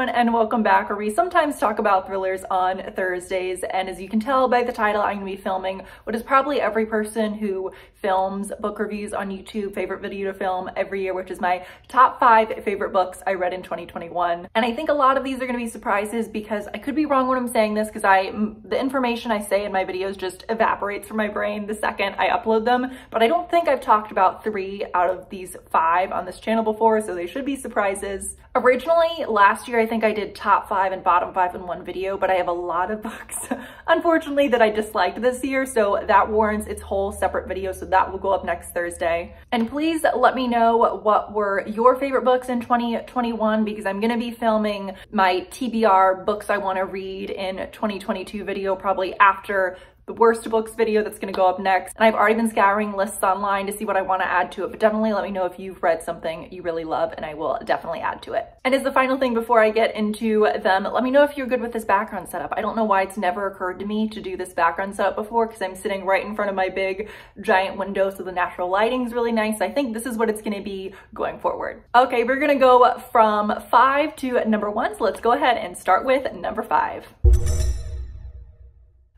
everyone, and welcome back, where we sometimes talk about thrillers on Thursdays. And as you can tell by the title, I'm going to be filming what is probably every person who films book reviews on YouTube favorite video to film every year, which is my top 5 favorite books I read in 2021. And I think a lot of these are going to be surprises because I could be wrong when I'm saying this, because the information I say in my videos just evaporates from my brain the second I upload them. But I don't think I've talked about 3 out of these 5 on this channel before, so they should be surprises. Originally, last year, I think I did top 5 and bottom 5 in one video, but I have a lot of books, unfortunately, that I disliked this year, so that warrants its whole separate video, so that will go up next Thursday. And please let me know what were your favorite books in 2021, because I'm gonna be filming my TBR books I wanna read in 2022 video, probably after the worst books video that's going to go up next. And I've already been scouring lists online to see what I want to add to it, but definitely let me know if you've read something you really love and I will definitely add to it. And as the final thing before I get into them, let me know if you're good with this background setup. I don't know why it's never occurred to me to do this background setup before, because I'm sitting right in front of my big giant window, so the natural lighting is really nice. I think this is what it's going to be going forward. Okay, we're going to go from 5 to number 1, so let's go ahead and start with number 5.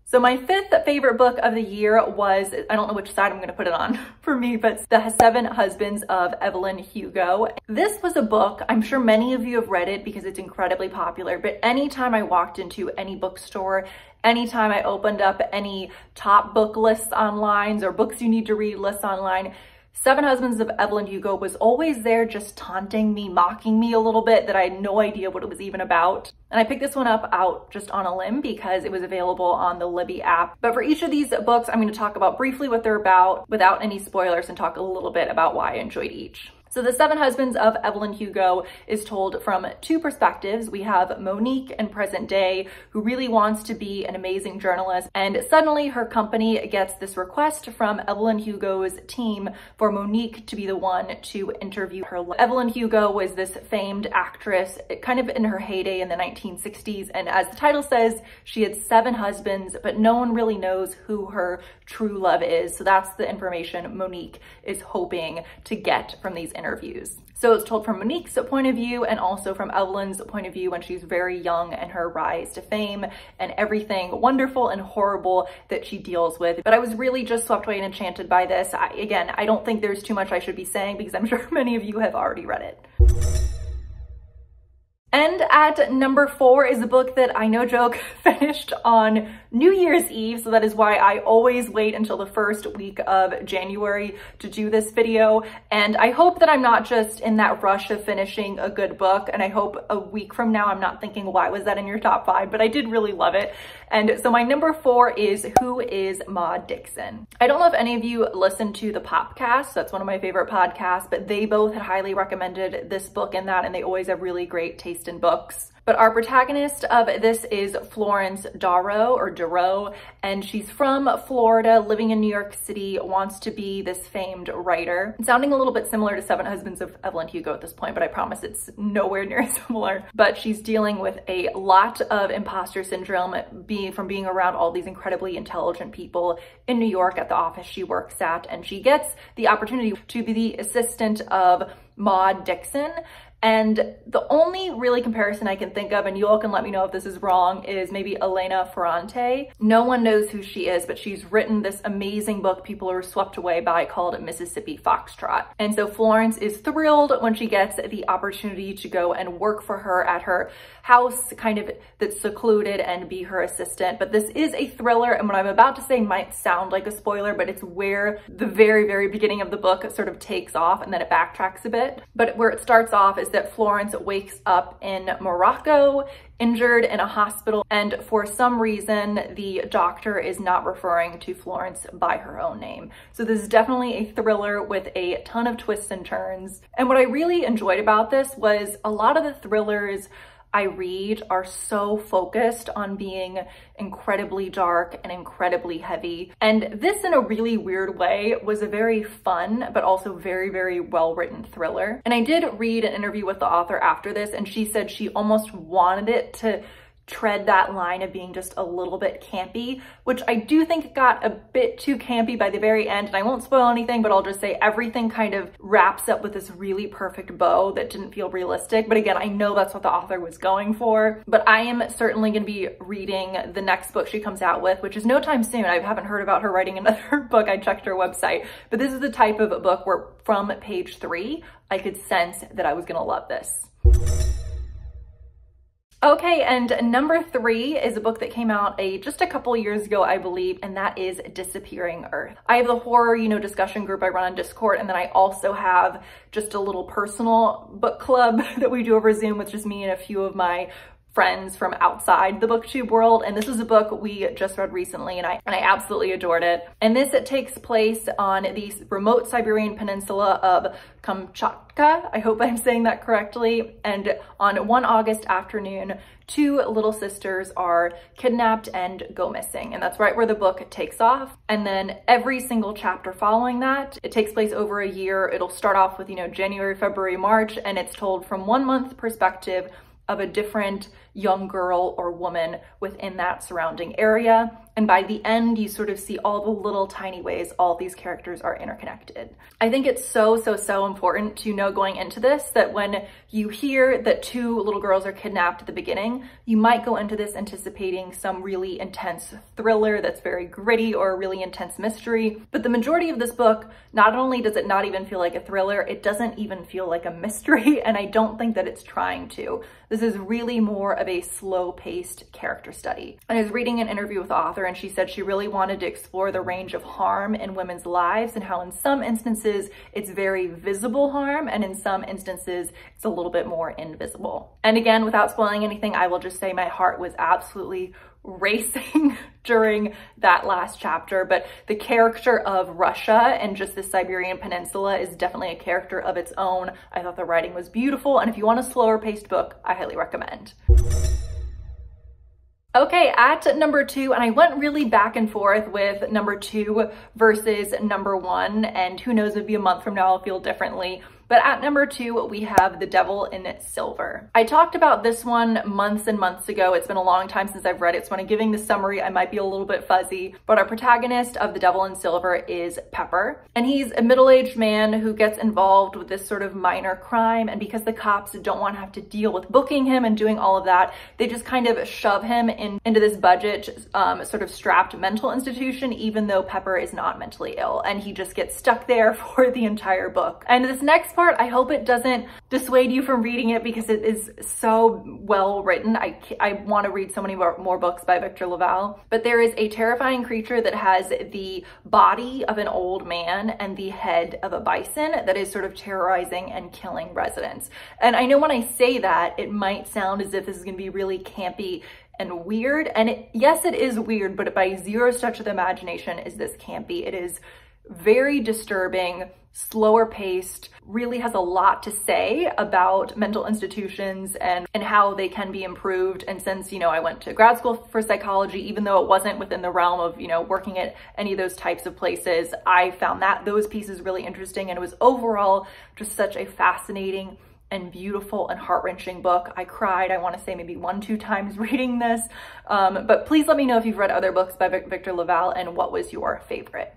So my 5th favorite book of the year was, I don't know which side I'm going to put it on for me, but The 7 Husbands of Evelyn Hugo. This was a book, I'm sure many of you have read it because it's incredibly popular, but anytime I walked into any bookstore, anytime I opened up any top book lists online or books you need to read lists online, 7 Husbands of Evelyn Hugo was always there, just taunting me, mocking me a little bit, that I had no idea what it was even about. And I picked this one up out just on a limb because it was available on the Libby app. But for each of these books, I'm going to talk about briefly what they're about without any spoilers and talk a little bit about why I enjoyed each. So The 7 Husbands of Evelyn Hugo is told from 2 perspectives. We have Monique in present day, who really wants to be an amazing journalist, and suddenly her company gets this request from Evelyn Hugo's team for Monique to be the one to interview her. Evelyn Hugo was this famed actress, kind of in her heyday in the 1960s, and as the title says, she had 7 husbands, but no one really knows who her true love is. So that's the information Monique is hoping to get from these interviews. So it's told from Monique's point of view and also from Evelyn's point of view when she's very young and her rise to fame and everything wonderful and horrible that she deals with. But I was really just swept away and enchanted by this. Again, I don't think there's too much I should be saying because I'm sure many of you have already read it. And at number 4 is a book that I, no joke, finished on New Year's Eve, so that is why I always wait until the first week of January to do this video. And I hope that I'm not just in that rush of finishing a good book, and I hope a week from now I'm not thinking, why was that in your top 5? But I did really love it. And so my number 4 is Who is Maud Dixon? I don't know if any of you listen to the Popcast. That's one of my favorite podcasts, but they both had highly recommended this book and that, and they always have really great taste in books. But our protagonist of this is Florence Darrow, and she's from Florida, living in New York City, wants to be this famed writer. It's sounding a little bit similar to 7 Husbands of Evelyn Hugo at this point, but I promise it's nowhere near as similar. But she's dealing with a lot of imposter syndrome from being around all these incredibly intelligent people in New York at the office she works at, and she gets the opportunity to be the assistant of Maud Dixon. And the only really comparison I can think of, and you all can let me know if this is wrong, is maybe Elena Ferrante. No one knows who she is, but she's written this amazing book people are swept away by called Mississippi Foxtrot. And so Florence is thrilled when she gets the opportunity to go and work for her at her house, kind of that's secluded, and be her assistant. But this is a thriller, and what I'm about to say might sound like a spoiler, but it's where the very, very beginning of the book sort of takes off and then it backtracks a bit. But where it starts off is that Florence wakes up in Morocco, injured in a hospital, and for some reason the doctor is not referring to Florence by her own name. So this is definitely a thriller with a ton of twists and turns. And what I really enjoyed about this was a lot of the thrillers I read are so focused on being incredibly dark and incredibly heavy. And this, in a really weird way, was a very fun, but also very, very well-written thriller. And I did read an interview with the author after this, and she said she almost wanted it to tread that line of being just a little bit campy, which I do think got a bit too campy by the very end. And I won't spoil anything, but I'll just say everything kind of wraps up with this really perfect bow that didn't feel realistic. But again, I know that's what the author was going for. But I am certainly going to be reading the next book she comes out with, which is no time soon. I haven't heard about her writing another book. I checked her website, but this is the type of book where from page 3, I could sense that I was going to love this. Okay, and number 3 is a book that came out just a couple years ago, I believe, and that is Disappearing Earth. I have the horror, discussion group I run on Discord, and then I also have just a little personal book club that we do over Zoom with just me and a few of my friends from outside the booktube world. And this is a book we just read recently, and I absolutely adored it. And this, it takes place on the remote Siberian peninsula of Kamchatka. I hope I'm saying that correctly. And on one August afternoon, 2 little sisters are kidnapped and go missing. And that's right where the book takes off. And then every single chapter following that, it takes place over a year. It'll start off with, January, February, March, and it's told from 1 month perspective of a different young girl or woman within that surrounding area. And by the end, you sort of see all the little tiny ways all these characters are interconnected. I think it's so important to know going into this that when you hear that 2 little girls are kidnapped at the beginning, you might go into this anticipating some really intense thriller that's very gritty or a really intense mystery. But the majority of this book, not only does it not even feel like a thriller, it doesn't even feel like a mystery, and I don't think that it's trying to. This is really more of a slow-paced character study. And I was reading an interview with the author, and she said she really wanted to explore the range of harm in women's lives and how in some instances it's very visible harm, and in some instances it's a little bit more invisible. And again, without spoiling anything, I will just say my heart was absolutely racing during that last chapter. But the character of Russia and just the Siberian Peninsula is definitely a character of its own. I thought the writing was beautiful, and if you want a slower paced book, I highly recommend. Okay, at number 2, and I went really back and forth with number 2 versus number 1, and who knows, maybe a month from now I'll feel differently. But at number 2, we have The Devil in Silver. I talked about this one months and months ago. It's been a long time since I've read it, so when I'm giving the summary, I might be a little bit fuzzy. But our protagonist of The Devil in Silver is Pepper, and he's a middle-aged man who gets involved with this sort of minor crime, and because the cops don't want to have to deal with booking him and doing all of that, they just kind of shove him into this budget, sort of strapped mental institution, even though Pepper is not mentally ill, and he just gets stuck there for the entire book. And this next part, I hope it doesn't dissuade you from reading it because it is so well written. I want to read so many more books by Victor LaValle. But there is a terrifying creature that has the body of an old man and the head of a bison that is sort of terrorizing and killing residents. And I know when I say that, it might sound as if this is going to be really campy and weird. And yes, it is weird, but by zero stretch of the imagination is this campy. It is very disturbing, slower paced, really has a lot to say about mental institutions and how they can be improved. And since, I went to grad school for psychology, even though it wasn't within the realm of, working at any of those types of places, I found those pieces really interesting. And it was overall just such a fascinating and beautiful and heart-wrenching book. I cried, I want to say maybe 1-2 times reading this. But please let me know if you've read other books by Victor LaValle and what was your favorite.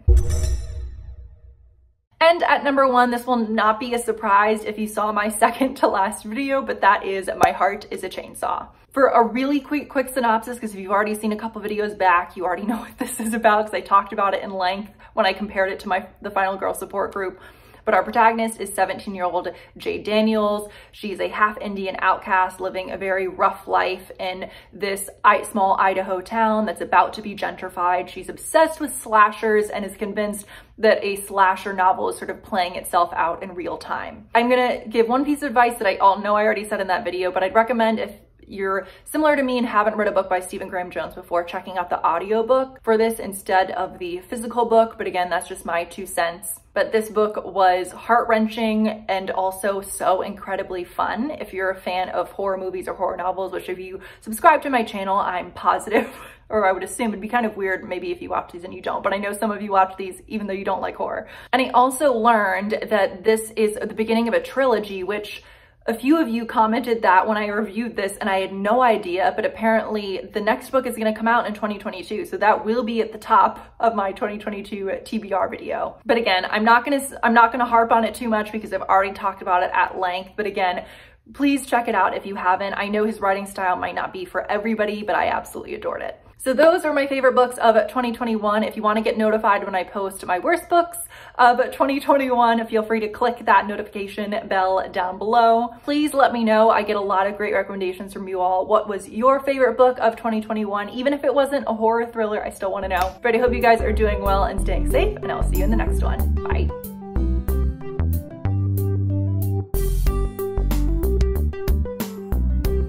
And at number 1, this will not be a surprise if you saw my second to last video, but that is My Heart is a Chainsaw. For a really quick synopsis, because if you've already seen a couple videos back, you already know what this is about because I talked about it in length when I compared it to the Final Girl support group. But our protagonist is 17-year-old Jade Daniels. She's a half Indian outcast living a very rough life in this small Idaho town that's about to be gentrified. She's obsessed with slashers and is convinced that a slasher novel is sort of playing itself out in real time. I'm gonna give one piece of advice that I already said in that video, but I'd recommend if you're similar to me and haven't read a book by Stephen Graham Jones before, checking out the audiobook for this instead of the physical book. But again, that's just my 2 cents. But this book was heart-wrenching and also so incredibly fun. If you're a fan of horror movies or horror novels, which if you subscribe to my channel, I'm positive, or I would assume it'd be kind of weird maybe if you watch these and you don't, but I know some of you watch these even though you don't like horror. And I also learned that this is the beginning of a trilogy, which A few of you commented that when I reviewed this and I had no idea, but apparently the next book is going to come out in 2022. So that will be at the top of my 2022 TBR video. But again, I'm not going to harp on it too much because I've already talked about it at length. But again, please check it out if you haven't. I know his writing style might not be for everybody, but I absolutely adored it. So those are my favorite books of 2021. If you want to get notified when I post my worst books of 2021, feel free to click that notification bell down below. Please let me know. I get a lot of great recommendations from you all. What was your favorite book of 2021? Even if it wasn't a horror thriller, I still want to know. But I hope you guys are doing well and staying safe, and I'll see you in the next one. Bye.